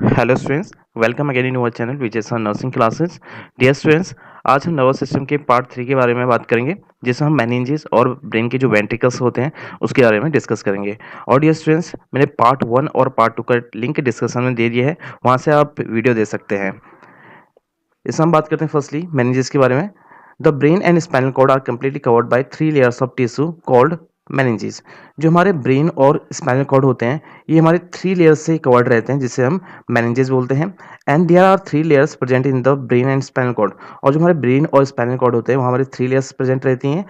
Hello students, welcome again in our channel which is nursing classes. Dear students, आज हम nervous system के part 3 के बारे में बात करेंगे, जिसमें हम मेनिंजेस और ब्रेन के जो वेंट्रिकल्स होते हैं उसके बारे में डिस्कस करेंगे। और डियर स्टूडेंट्स, मैंने पार्ट 1 और पार्ट 2 का लिंक डिस्कशन में दे दिया है, वहाँ से आप वीडियो दे सकते हैं। इसमें हम बात करते हैं फर्स्टली मेनिंजेस के बारे में। The brain and spinal cord are completely covered by 3 layers of tissue called meninges. जो हमारे ब्रेन और स्पाइनल कॉर्ड होते हैं, ये हमारे 3 लेयर्स से कवर्ड रहते हैं, जिसे हम मेनिंजेस बोलते हैं। And there are 3 layers present in the brain and spinal cord. और जो हमारे ब्रेन और स्पाइनल कॉर्ड होते हैं, वो हमारे 3 लेयर्स प्रेजेंट रहती हैं।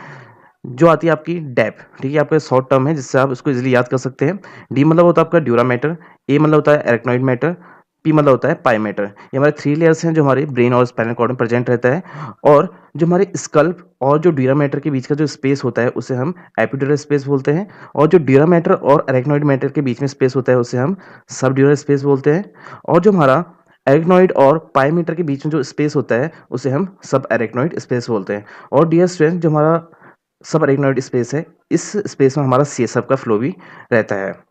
जो आती है आपकी डेप, ठीक है, आपका शॉर्ट टर्म है जिससे आप इसको इजीली याद कर सकते हैं। डी मतलब होता है आपका ड्यूरा मैटर, ए मतलब होता है एरेक्नॉइड मैटर, पी मतलब होता है पाई मैटर। ये हमारे 3 लेयर्स हैं जो हमारे ब्रेन और स्पाइनल कॉर्ड में प्रेजेंट रहता है। और जो हमारे स्कल्प और जो ड्यूरा मैटर के बीच का जो स्पेस होता है उसे हम एपिड्यूरल स्पेस बोलते हैं। और जो ड्यूरा मैटर और एरेक्नॉइड मैटर के बीच में स्पेस होता है उसे हम सबड्यूरल स्पेस बोलते हैं। और जो हमारा एरेक्नॉइड और पाई मीटर के बीच में जो स्पेस होता है उसे हम सब एरेक्नॉइड स्पेस बोलते हैं। और डियर स्टूडेंट, जो हमारा सब अरेक्नॉइड स्पेस है, इस स्पेस में हमारा सीएसएफ का फ्लो भी रहता है,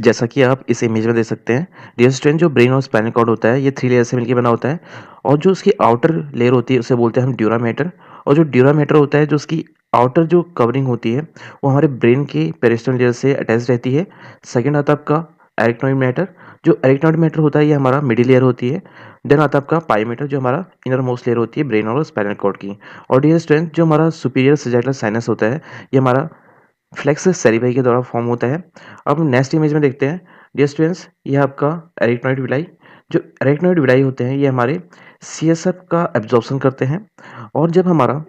जैसा कि आप इस इमेज में देख सकते हैं। डियर स्टूडेंट, जो ब्रेन और स्पाइनल कॉर्ड होता है ये 3 लेयर से मिलकर बना होता है। और जो उसकी आउटर लेयर होती है उसे बोलते हैं हम ड्यूरा मैटर। और जो ड्यूरा मैटर होता है, जो उसकी आउटर जो कवरिंग होती है वो हमारे ब्रेन के पेरिस्टल लेयर से अटैच रहती है। सेकंड आता है आपका एरेक्नॉइड मैटर। जो एरेक्नॉइड मैटर होता है ये हमारा मिडिल लेयर होती है। देन आता है आपका पाई मैटर, जो हमारा इनर मोस्ट लेयर होती है ब्रेन और स्पाइनल कॉर्ड की। और डियर स्टूडेंट, जो हमारा सुपीरियर सैजिटल साइनस होता है ये हमारा फ्लेक्स सेरिब्रम के द्वारा फॉर्म होता है। अब नेक्स्ट इमेज में देखते हैं। डियर स्टूडेंट्स, ये आपका एरेक्नॉइड विलाई। जो एरेक्नॉइड विलाई होते हैं ये हमारे सीएसएफ का एब्जॉर्प्शन करते हैं। और जब हमारा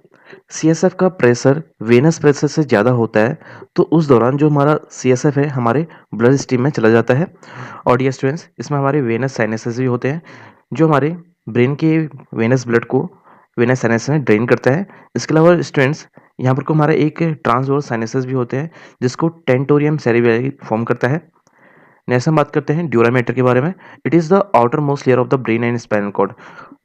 सीएसएफ का प्रेशर वेनस प्रेशर से ज़्यादा होता है तो उस दौरान जो हमारा सीएसएफ है हमारे ब्लड स्ट्रीम में चला जाता है। और डियर स्टूडेंट्स, इसमें हमारे वेनस साइनसेस भी होते हैं, जो हमारे ब्रेन के वेनस ब्लड को वेनस साइनस में ड्रेन करता है। इसके अलावा स्टूडेंट्स, यहाँ पर को हमारा एक ट्रांसवर्स साइनसेस भी होते हैं, जिसको टेंटोरियम सेरिब्रम फॉर्म करता है। नेक्स्ट हम बात करते हैं ड्यूरा मैटर के बारे में। It is the outer most layer of the brain and spinal cord.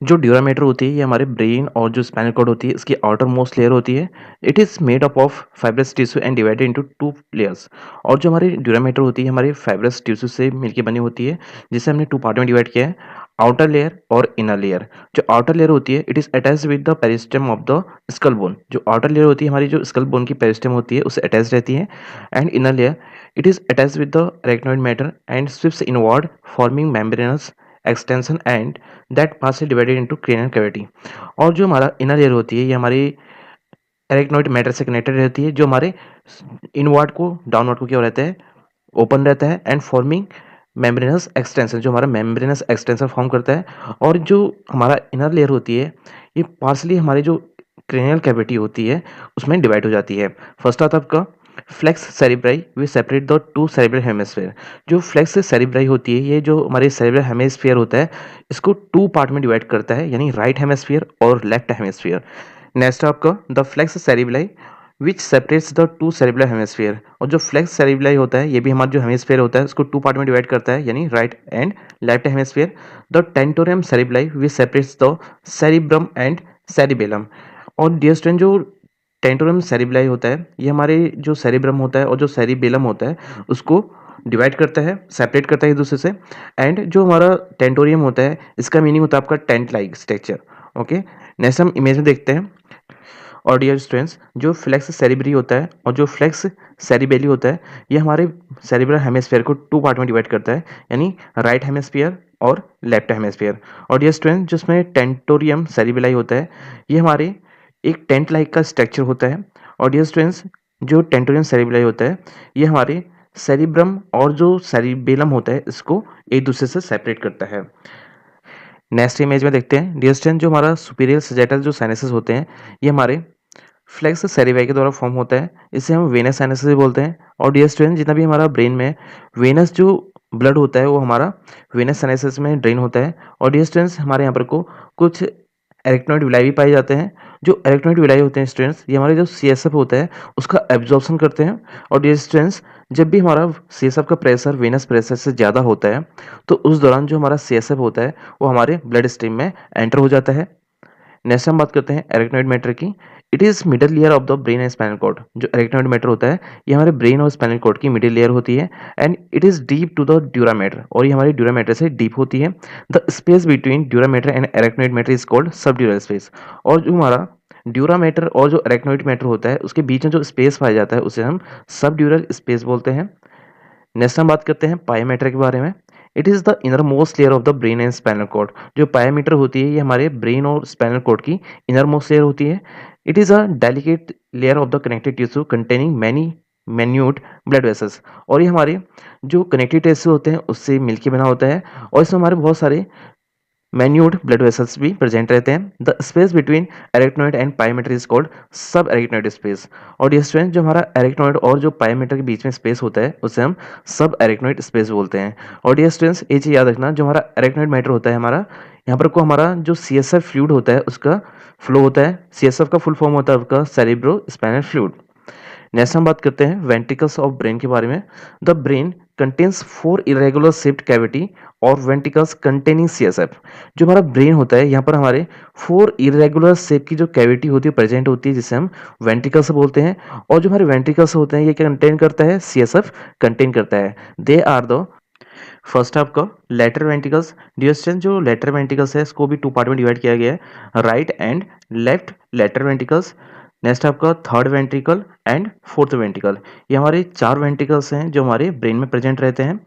जो ड्यूरा मैटर होती है ये हमारे ब्रेन और जो स्पाइनल कॉर्ड होती है इसकी आउटर मोस्ट लेयर होती है। It is made up of fibrous tissue and divided into 2 layers. और जो हमारी ड्यूरा मैटर होती है हमारी फाइब्रस टिश्यू से मिलकर बनी होती है, जिसे हमने 2 पार्ट में डिवाइड किया है, आउटर लेयर और इनर लेयर। जो आउटर लेयर होती है it is attached with the periosteum of the skull bone. जो आउटर लेयर होती है हमारी जो स्कल बोन की पेरिस्टम होती है उससे अटैच रहती है। And inner layer, it is attached with the arachnoid matter and sweeps inward, forming membranous extension and that partially divided into cranial cavity। और जो हमारा इनर लेयर होती है ये हमारी एरेक्नॉइड मैटर से कनेक्टेड रहती है, जो हमारे इनवर्ड को डाउनवर्ड को क्या रहता है, ओपन रहता है। एंड फॉर्मिंग मेम्ब्रेनस एक्सटेंशन, जो हमारा मेम्ब्रेनस एक्सटेंशन फॉर्म करता है। और जो हमारा इनर लेयर होती है ये पार्सली हमारी जो क्रेनियल कैविटी होती है उसमें डिवाइड हो जाती है। फर्स्ट आता है आपका falx cerebri, we separate the 2 cerebral hemisphere. जो फ्लेक्स सेरिब्राई होती है ये जो हमारे सेरिब्रल हेमिस्फीयर होता है इसको 2 पार्ट में डिवाइड करता है, यानी राइट हेमिस्फीयर और लेफ्ट हेमिस्फीयर। नेक्स्ट आपका the falx cerebri which separates the 2 cerebral hemisphere. और जो फ्लेक्स सेरिब्राई होता है ये भी हमारा जो हेमिस्फीयर होता है उसको 2 पार्ट में डिवाइड करता है, यानी right and left hemisphere. The tentorium cerebri which separates the cerebrum and cerebellum. और डियर स्टूडेंट, जो टेंटोरियम सेरिब्राई होता है ये हमारे जो सेरिब्रम होता है और जो सेरिबेलम होता है उसको डिवाइड करता है, सेपरेट करता है एक दूसरे से। एंड जो हमारा टेंटोरियम होता है इसका मीनिंग होता है आपका tent like structure. Okay, next हम इमेज में देखते हैं। और डियर स्टूडेंट्स, जो फ्लेक्स सेरिब्री होता है और जो फ्लेक्स सेरिबेली होता है ये हमारे सेरिब्रल हेमिस्फीयर को 2 पार्ट में डिवाइड करता है, यानी राइट हेमिस्फीयर और लेफ्ट हेमिस्फीयर। और डियर स्टूडेंट, जिसमें टेंटोरियम सेरिबेलाई होता है ये हमारे एक टेंट लाइक का स्ट्रक्चर होता है। और डियर स्टूडेंट्स, जो टेंटोरियम सेरिबेलाई होता है ये हमारे सेरिब्रम और जो सेरिबेलम होता है इसको एक दूसरे से सेपरेट करता है। नेक्स्ट इमेज में देखते हैं। डियर स्टूडेंट, जो हमारा सुपीरियर सैजिटल जो साइनसेस होते हैं ये हमारे फ्लेक्स सेरिवाई के द्वारा फॉर्म होता है, इसे हम वेनस साइनस भी बोलते हैं। और डियर स्टूडेंट, जितना भी हमारा ब्रेन में वेनस जो ब्लड होता है वो हमारा वेनस साइनसेस में ड्रेन होता है। और डियर स्टूडेंट्स, हमारे यहाँ पर को कुछ एरेक्नॉइड विलाई भी पाए जाते हैं। जो एरेक्नॉइड विलाई होते हैं स्टूडेंट्स ये हमारे जो सीएसएफ होता है उसका एब्जॉर्प्शन करते हैं। और डियर स्टूडेंट्स, जब भी हमारा सीएसएफ का प्रेशर वेनस प्रेशर से ज़्यादा होता है तो उस दौरान जो हमारा सीएसएफ होता है वो हमारे ब्लड स्ट्रीम में एंटर हो जाता है। नेक्स्ट हम बात करते हैं एरेक्नॉइड मैटर की। It is middle layer of the brain and spinal cord. जो अरेक्नॉइड मैटर होता है ये हमारे ब्रेन और स्पाइनल कॉर्ड की मिडिल लेयर होती है and it is deep to the dura mater, और ये हमारी ड्यूरा मैटर से डीप होती है। The space between dura mater and arachnoid mater is called subdural space. और जो हमारा ड्यूरा मैटर और जो अरेक्नॉइड मैटर होता है उसके बीच में जो स्पेस पाया जाता है उसे हम सब ड्यूरल स्पेस बोलते हैं। नेक्स्ट हम बात करते हैं पायोमीटर के बारे में। It is the inner most layer of the brain and spinal cord. जो पायोमीटर होती है ये हमारे ब्रेन और स्पाइनल कॉर्ड की इनर मोस्ट लेयर होती है। It is a delicate layer of the connective tissue containing many minute blood vessels. और ये हमारे जो कनेक्टिव टिश्यू होते हैं उससे मिलके बना होता है, और इसमें हमारे बहुत सारे मैन्यूट ब्लड वेसल्स भी प्रेजेंट रहते हैं। The space between arachnoid and pia mater is called sub arachnoid space. और ये स्ट्रेंथ जो हमारा एरेक्नोइड और जो पायोमीटर के बीच में स्पेस होता है उसे हम सब एरेक्नोइड स्पेस बोलते हैं। और ये स्ट्रेंथ ये चीज़ याद रखना, जो हमारा एरेक्नोइड मैटर होता है हमारा, यहाँ पर को हमारा जो CSF फ्लूइड होता है उसका फ्लो होता है। CSF का फुल फॉर्म होता है आपका सेरेब्रो स्पाइनल फ्लूइड। नेक्स्ट हम बात करते हैं वेंट्रिकल्स ऑफ ब्रेन के बारे में। The brain contains 4 irregular shaped cavity और वेंट्रिकल्स कंटेनिंग CSF। जो हमारा ब्रेन होता है यहाँ पर हमारे 4 इरेगुलर शेप की जो कैविटी होती है प्रेजेंट होती है जिसे हम वेंट्रिकल्स बोलते हैं। और जो हमारे वेंट्रिकल्स होते हैं ये क्या कंटेन करता है, CSF कंटेन करता है। दे आर द फर्स्ट आपका लेटर वेंट्रिकल्स। डिस्टेंस जो लेटर वेंट्रिकल्स है इसको भी 2 पार्ट में डिवाइड किया गया है, right and left lateral ventricles. Next आपका third ventricle and fourth ventricle. ये हमारे 4 वेंट्रिकल्स हैं जो हमारे ब्रेन में प्रेजेंट रहते हैं।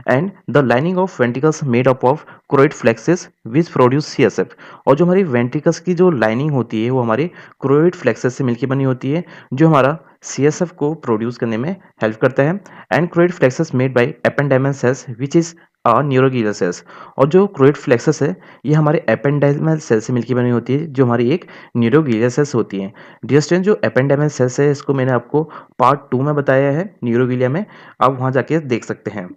And the lining of ventricles made up of choroid plexuses which produce CSF। और जो हमारी वेंट्रिकल्स की जो लाइनिंग होती है वो हमारे क्रोइड फ्लेक्सेस से मिलकर बनी होती है जो हमारा CSF को प्रोड्यूस करने में हेल्प करता है। And choroid plexuses made by ependymal cells which is neuroglial cells. और जो क्रोइड फ्लेक्सस है ये हमारे एपेंडाइमल सेल से मिलकर बनी होती है जो हमारी एक न्यूरोग्लियल सेल्स होती हैं। डियर स्टूडेंट जो एपेंडाइमल सेल्स है इसको मैंने आपको पार्ट 2 में बताया है न्यूरोग्लिया में, आप वहाँ जाके देख सकते हैं।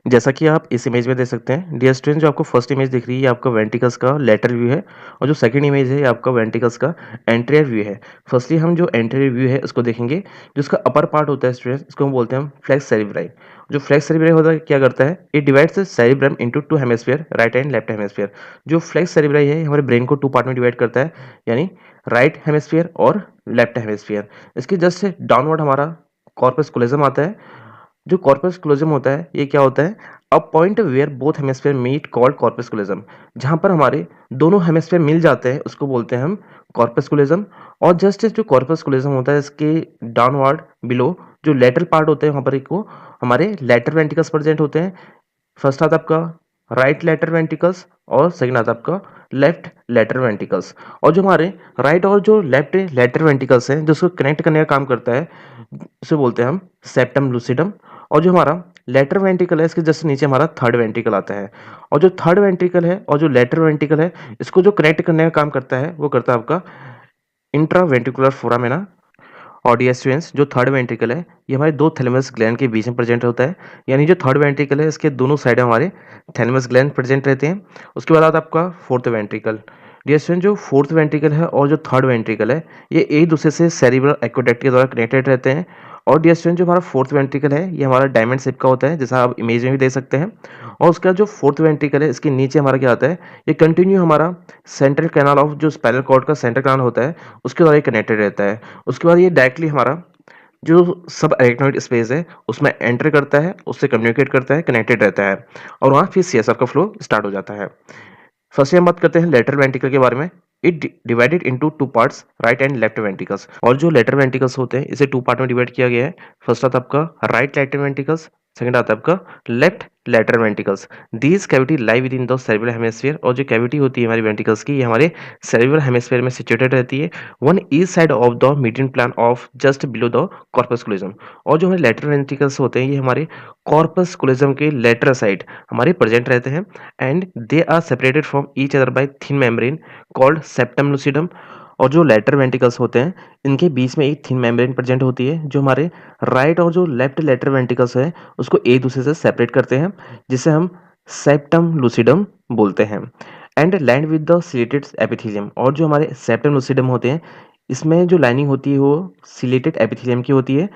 जैसा कि आप इस इमेज में देख सकते हैं डियर स्टूडेंट, जो आपको फर्स्ट इमेज दिख रही है ये आपका वेंट्रिकल्स का लेटरल व्यू है, और जो सेकंड इमेज है ये आपका वेंट्रिकल्स का एंटीरियर व्यू है। फर्स्टली हम जो एंटीरियर व्यू है उसको देखेंगे। जो इसका अपर पार्ट होता है स्टूडेंट इसको हम बोलते हैं फ्लेक्स सेरेब्राई। जो फ्लेक्स सेरेब्राई होता है क्या करता है, it divides the cerebrum into 2 hemisphere, right and left hemisphere. जो फ्लेक्स सेरेब्राई है हमारे ब्रेन को 2 पार्ट में डिवाइड करता है, यानी राइट हेमिस्फीयर और लेफ्ट हेमिस्फीयर। इसके जस्ट डाउनवर्ड हमारा कॉर्पस कोलोजम आता है। जो कॉर्पस क्लोजम होता है ये क्या होता है, a point where both hemisphere meet called corpus callosum. जहाँ पर हमारे दोनों हेमिस्फीयर मिल जाते हैं उसको बोलते हैं हम कॉर्पस क्लोजम। और जस्ट जो कॉर्पस क्लोजम होता है इसके डाउनवर्ड बिलो जो लेटरल पार्ट होते हैं वहाँ पर एक को हमारे लेटर वेंट्रिकल्स प्रेजेंट होते हैं। फर्स्ट आता है आपका राइट लेटर वेंट्रिकल्स और सेकंड आता है आपका लेफ्ट लेटर वेंट्रिकल्स। और जो हमारे राइट और जो लेफ्ट लेटर वेंट्रिकल्स हैं जो उसको कनेक्ट करने का काम करता है उसे बोलते हैं हम सेप्टम लूसिडम। और जो हमारा लेटर वेंट्रिकल है इसके जस्ट नीचे हमारा थर्ड वेंट्रिकल आता है। और जो थर्ड वेंट्रिकल है और जो लेटर वेंट्रिकल है इसको जो कनेक्ट करने का काम करता है वो करता है आपका इंट्रा वेंट्रिकुलर फोरामेना। और डियर स्टूडेंट्स जो थर्ड वेंट्रिकल है ये हमारे 2 थैलेमस ग्लैंड के बीच में प्रेजेंट होता है, यानी जो थर्ड वेंट्रिकल है इसके दोनों साइड हमारे थैलेमस ग्लैंड प्रेजेंट रहते हैं। उसके बाद आता है आपका फोर्थ वेंट्रिकल। डियर स्टूडेंट जो फोर्थ वेंट्रिकल है और जो थर्ड वेंट्रिकल है ये एक दूसरे से सेरिब्रल एक्वेडक्ट के द्वारा कनेक्टेड रहते हैं। और डियर स्टूडेंट जो हमारा फोर्थ वेंट्रिकल है ये हमारा डायमंड शेप का होता है जैसा आप इमेज में भी देख सकते हैं। और उसका जो फोर्थ वेंट्रिकल है इसके नीचे हमारा क्या आता है, ये कंटिन्यू हमारा सेंट्रल कैनाल ऑफ जो स्पाइनल कॉर्ड का सेंट्रल कैनाल होता है उसके द्वारा कनेक्टेड रहता है। उसके बाद ये डायरेक्टली हमारा जो सब अरेक्नोइड स्पेस है उसमें एंटर करता है, उससे कम्युनिकेट करता है, कनेक्टेड रहता है, और वहाँ फिर CSF का फ्लो स्टार्ट हो जाता है। फर्स्ट हम बात करते हैं लेटरल वेंट्रिकल के बारे में। It divided into 2 parts, right and left ventricles. और जो लेटर वेंट्रिकल्स होते हैं इसे 2 पार्ट में डिवाइड किया गया है। फर्स्ट आता है आपका राइट लेटर वेंट्रिकल्स, सेकंड आता है आपका left lateral ventricles. These cavity lie within the cerebral hemisphere. और जो कैविटी होती है हमारी वेंट्रिकल्स की ये हमारे सेरेब्रल हेमिस्फीयर में सिचुएटेड रहती है, one each side of the median plane of just below the corpus callosum. और जो हमारे लेटर वेंट्रिकल्स होते हैं ये हमारे कॉर्पस क्लोजम के लेटर साइड हमारे प्रेजेंट रहते हैं, and they are separated from each other by thin membrane called septum lucidum. और जो लेटर वेंट्रिकल्स होते हैं इनके बीच में एक थिन मेम्ब्रेन प्रेजेंट होती है जो हमारे राइट और जो लेफ्ट लेटर वेंट्रिकल्स है उसको एक दूसरे से सेपरेट करते हैं, जिसे हम सेप्टम लूसिडम बोलते हैं। And land with the chelated epithelium. और जो हमारे सेप्टम लूसिडम होते हैं इसमें जो लाइनिंग होती है वो सिलेटेड एपिथेलियम की होती है।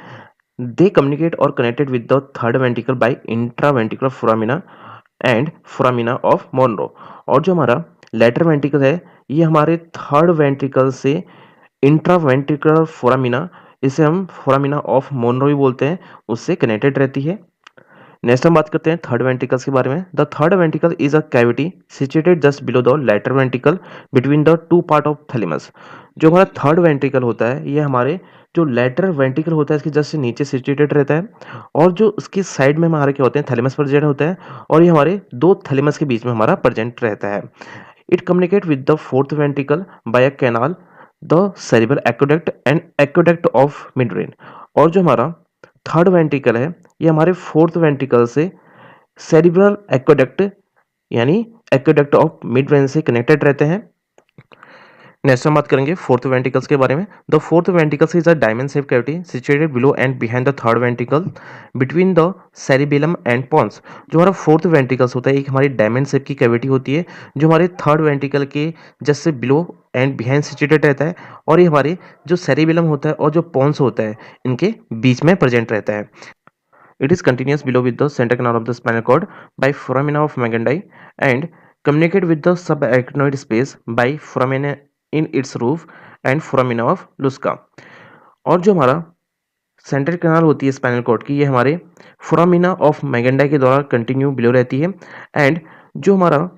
दे कम्युनिकेट और connected with the third ventricle by intraventricular foramina and foramina of Monro. और जो हमारा लेटर वेंट्रिकल है ये हमारे थर्ड वेंट्रिकल से इंट्रावेंट्रिकुलर फोरामिना, इसे हम फोरामिना ऑफ मोनरो भी बोलते हैं, उससे कनेक्टेड रहती है। नेक्स्ट हम बात करते हैं थर्ड वेंट्रिकल्स के बारे में। The third ventricle is a cavity situated just below the lateral ventricle between the two part of thalamus. जो हमारा थर्ड वेंट्रिकल होता है, ये हमारे जो लेटर वेंट्रिकल होता है इसके जस्ट नीचे सिचुएटेड रहता है, और जो उसकी साइड में हमारे क्या होते हैं, थैलेमस प्रेजेंट होता है, और ये हमारे दो थैलेमस के बीच में हमारा प्रेजेंट रहता है। It communicate with the fourth ventricle by a canal, the cerebral aqueduct and aqueduct of midbrain. और जो हमारा थर्ड वेंट्रिकल है, ये हमारे फोर्थ वेंट्रिकल से सेरिब्रल एक्वेडक्ट यानी एक्वेडक्ट ऑफ मिड ब्रेन से कनेक्टेड रहते हैं। नेक्स्ट हम बात करेंगे फोर्थ वेंट्रिकल्स के बारे में। The fourth ventricles is a diamond shape cavity situated below and behind the third ventricle between the cerebellum and pons. जो हमारा फोर्थ वेंट्रिकल्स होता है, एक हमारी डायमंड शेप की कैविटी होती है, जो हमारे थर्ड वेंट्रिकल के just say below and behind situated रहता है, और ये हमारे जो सेरिबेलम होता है और जो पॉन्स होता है, इनके बीच में प्रेजेंट रहता है। It is continuous below with the center canal of the spinal cord by foramina of Magendai and communicate with the subarachnoid space by foramina in its roof and foramina of Lusca। और जो हमारा central canal होती है spinal cord की, ये हमारे foramina of मैगेंडाई के द्वारा कंटिन्यू बिलो रहती है, एंड जो हमारा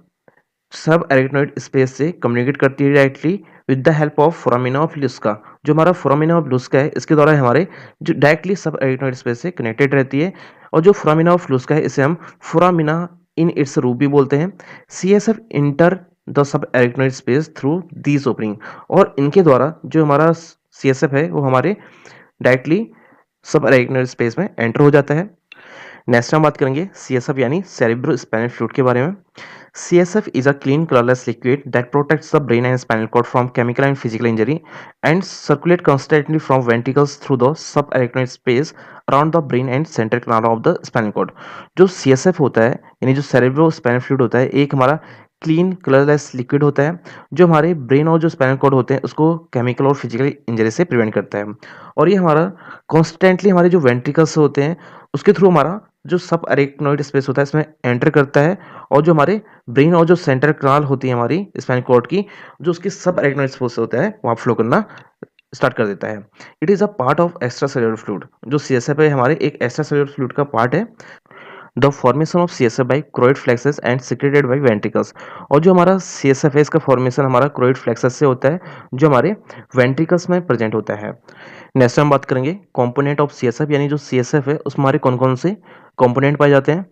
सब एरेक्नोइड स्पेस से कम्युनिकेट करती है directly with the help of foramina of Luschka. जो हमारा फोरामिना ऑफ लुस्का है, इसके द्वारा हमारे जो डायरेक्टली सब एरेक्नोइड स्पेस से कनेक्टेड रहती है। और जो फोरामिना ऑफ लुस्का है, इसे हम फोरामिना इन इट्स रूप भी बोलते हैं। CSF enter the sub arachnoid space through these opening. और इनके द्वारा जो हमारा CSF है, वो हमारे डायरेक्टली सब एरेक्नोइड स्पेस में एंटर हो जाता है। नेक्स्ट हम बात करेंगे CSF यानी सेरेब्रो स्पाइनल फ्लूइड के बारे में। CSF is a clean colorless liquid that protects the brain and spinal cord from chemical and physical injury and circulate constantly from ventricles through the subarachnoid space around the brain and central canal of the spinal cord। जो CSF होता है यानी जो cerebro spinal fluid होता है, एक हमारा clean colourless liquid होता है, जो हमारे ब्रेन और जो स्पाइनल कॉर्ड होते हैं उसको केमिकल और फिजिकल इंजरी से प्रिवेंट करता है। और ये हमारा कॉन्स्टेंटली हमारे जो वेंट्रिकल्स होते हैं उसके थ्रू हमारा जो सब अरेक्नोइड स्पेस होता है इसमें एंटर करता है, और जो हमारे ब्रेन और जो सेंट्रल कैनाल होती है हमारी स्पाइनल कॉर्ड की, जो उसकी सब अरेक्नोइड स्पेस होता है वहाँ फ्लो करना स्टार्ट कर देता है। It is a part of extra cellular fluid. जो CSF है हमारे एक एक्स्ट्रा सेलुलर फ्लूइड का पार्ट है। The formation of CSF by choroid plexus and secreted by ventricles. और जो हमारा CSF है, इसका फॉर्मेशन हमारा क्रोइड फ्लेक्सस से होता है, जो हमारे वेंट्रिकल्स में प्रेजेंट होता है। नेक्स्ट हम बात करेंगे कंपोनेंट ऑफ CSF यानी जो CSF है उसमें हमारे कौन कौन से कंपोनेंट पाए जाते हैं।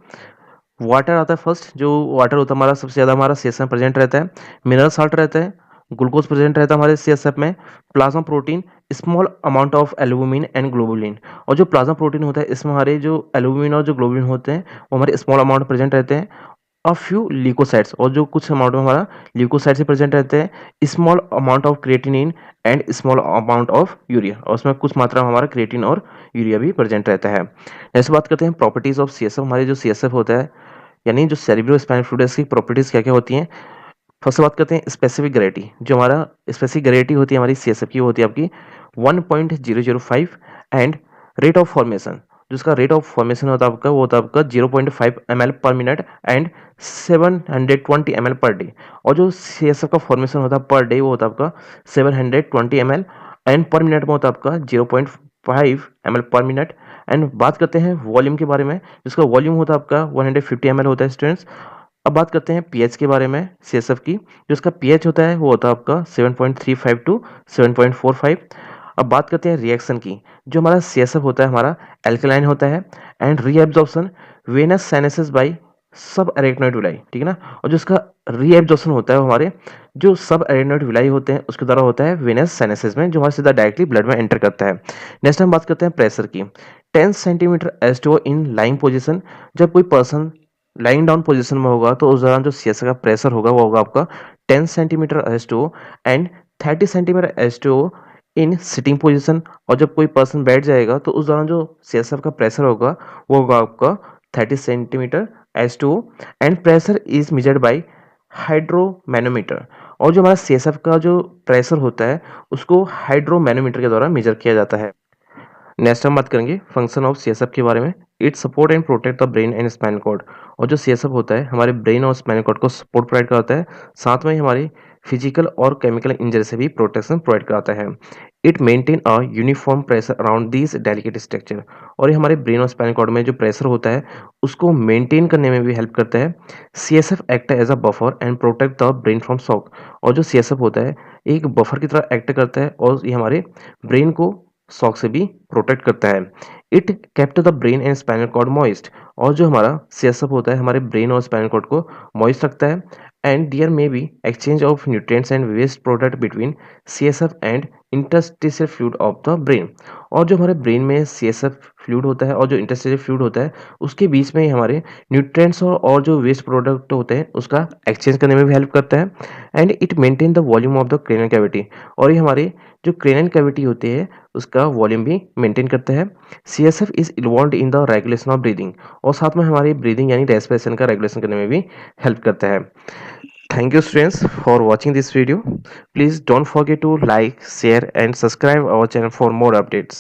वाटर आता है फर्स्ट, जो वाटर होता है हमारा सबसे ज़्यादा हमारा CSF में प्रेजेंट रहता है। मिनरल साल्ट रहता है, ग्लूकोज प्रेजेंट रहता है हमारे CSF में, plasma protein, small amount of albumin and globulin. और जो प्लाज्मा प्रोटीन होता है इसमें हमारे जो एल्बुमिन और जो ग्लोबुलिन होते हैं वो हमारे स्मॉल अमाउंट प्रेजेंट रहते हैं। अ फ्यू ल्यूकोसाइट्स, और जो कुछ अमाउंट में हमारा ल्यूकोसाइट्स ही प्रेजेंट रहते हैं। Small amount of creatinine and small amount of urea, और उसमें कुछ मात्रा में हमारा क्रिएटिन और यूरिया भी प्रेजेंट रहता है। नेक्स्ट बात करते हैं प्रॉपर्टीज ऑफ CSF। हमारे जो CSF होता है यानी जो सेरेब्रो स्पाइनल फ्लूइड की प्रॉपर्टीज क्या क्या होती हैं। फर्स्ट बात करते हैं स्पेसिफिक ग्रेविटी। जो हमारा स्पेसिफिक ग्रेविटी होती है हमारी CSF की, होती है आपकी 1.005, एंड रेट ऑफ फॉर्मेशन, जिसका रेट ऑफ फॉर्मेशन होता है आपका, वो होता है आपका 0.5 ml पर minute and 720 ml per day. और जो CSF का फॉर्मेशन होता है पर डे, वो होता है आपका 720 ml, एंड पर मिनट में होता है आपका 0.5 ml पर मिनट। एंड बात करते हैं वॉल्यूम के बारे में, जिसका वॉल्यूम होता है आपका 150 ml होता है स्टूडेंट्स। अब बात करते हैं पीएच के बारे में CSF की। जो इसका पीएच होता है वो होता है आपका 7.35 टू 7.45। अब बात करते हैं रिएक्शन की। जो हमारा CSF होता है हमारा एल्कलाइन होता है, and reabsorption venous sinuses by subarachnoid villi, ठीक है ना। और जो इसका रीएब्जॉर्प्शन होता है वो हमारे जो सब एरेक्नोइड विलाई होते हैं उसके द्वारा होता है वेनस साइनसेस में, जो हमारे सीधा डायरेक्टली ब्लड में एंटर करता है। नेक्स्ट हम बात करते हैं प्रेशर की। 10 सेंटीमीटर H2O इन लाइंग पोजिशन। जब कोई पर्सन लाइंग डाउन पोजीशन में होगा तो उस दौरान जो CSF का प्रेशर होगा वो होगा आपका 10 centimetre H2O and 30 centimetre H2O in sitting position. और जब कोई पर्सन बैठ जाएगा तो उस दौरान जो CSF का प्रेशर होगा वो होगा आपका 30 centimetre H2O, and pressure is measured by hydromanometer. और जो हमारा CSF का जो प्रेशर होता है उसको हाइड्रोमैनोमीटर के द्वारा मेजर किया जाता है। नेक्स्ट हम बात करेंगे फंक्शन ऑफ सीएसएफ के बारे में। It support and protect the brain and spinal cord. और जो सीएसएफ होता है हमारे ब्रेन और स्पाइनल कॉर्ड को सपोर्ट प्रोवाइड कराता है, साथ में ही हमारी फिजिकल और केमिकल इंजरी से भी प्रोटेक्शन प्रोवाइड कराता है। It maintain a uniform pressure around this delicate structure. और ये हमारे ब्रेन और स्पाइनल कॉर्ड में जो प्रेशर होता है उसको मेंटेन करने में भी हेल्प करता है। CSF act as a buffer and protect the brain from shock. और जो सीएसएफ होता है एक बफर की तरह एक्ट करता है और ये हमारे ब्रेन को शॉक से भी प्रोटेक्ट करता है। It kept the brain and spinal cord moist. और जो हमारा सीएसएफ होता है हमारे ब्रेन और स्पाइनल कॉर्ड को मॉइस्ट रखता है। And there may be exchange of nutrients and waste product between CSF and interstitial fluid of the brain. और जो हमारे ब्रेन में सीएसएफ फ्लूइड होता है और जो इंटरस्टिशियल फ्लूइड होता है उसके बीच में ही हमारे न्यूट्रिएंट्स और जो वेस्ट प्रोडक्ट होते हैं उसका एक्सचेंज करने में भी हेल्प करता है। And it maintain the volume of the cranial cavity. और ये हमारे जो क्रेनियल कैविटी होती है उसका वॉल्यूम भी मेंटेन करता है। CSF is involve in the regulation of breathing. और साथ में हमारी ब्रीदिंग यानी रेस्पिरेशन का रेगुलेशन करने में भी हेल्प करता है। Thank you students for watching this video. Please don't forget to like, share and subscribe our channel for more updates.